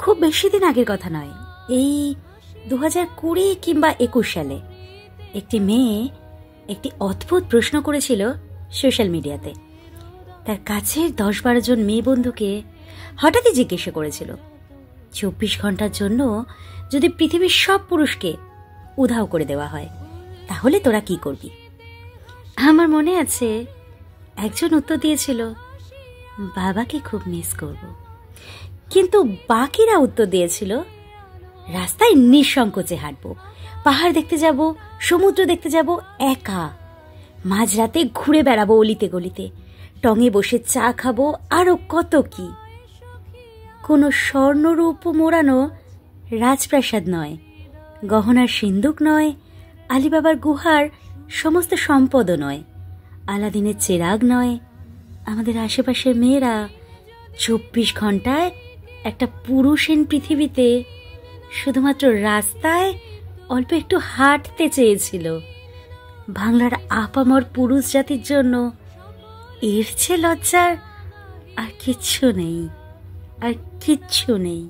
খুব বেশি দিন আগের কথা নয়, এই 2020 কিংবা 21 সালে একটি মেয়ে একটি অদ্ভুত প্রশ্ন করেছিল সোশ্যাল মিডিয়াতে। তার কাছের 10-12 জন মেয়ে বন্ধুকে হঠাৎই জিজ্ঞেস করেছিল, 24 ঘন্টার জন্য যদি পৃথিবীর সব পুরুষকে উধাও করে দেওয়া হয় তাহলে তোরা কি করবি? আমার মনে আছে একজন উত্তর দিয়েছিল, বাবাকে খুব মিস করব। কিন্তু বাকিরা উত্তর দিয়েছিল, রাস্তায় নিঃসংকোচে হাঁটবো, পাহাড় দেখতে যাব, সমুদ্র দেখতে যাব একা, মাঝরাতে ঘুরে বেড়াবো অলিতে গলিতে, টঙে বসে চা খাবো, আরো কত কি। কোনো স্বর্ণরূপ মোড়ানো রাজপ্রাসাদ নয়, গহনার সিন্দুক নয়, আলিবাবার গুহার সমস্ত সম্পদও নয়, আলাদিনের চেরাগ নয়। আমাদের আশেপাশের মেয়েরা 24 ঘন্টায় একটা পুরুষহীন পৃথিবীতে শুধুমাত্র রাস্তায় অল্প একটু হাঁটতে চেয়েছিল। বাংলার আপামর পুরুষ জাতির জন্য এর চেয়ে লজ্জার আর কিচ্ছু নেই, আর কিচ্ছু নেই।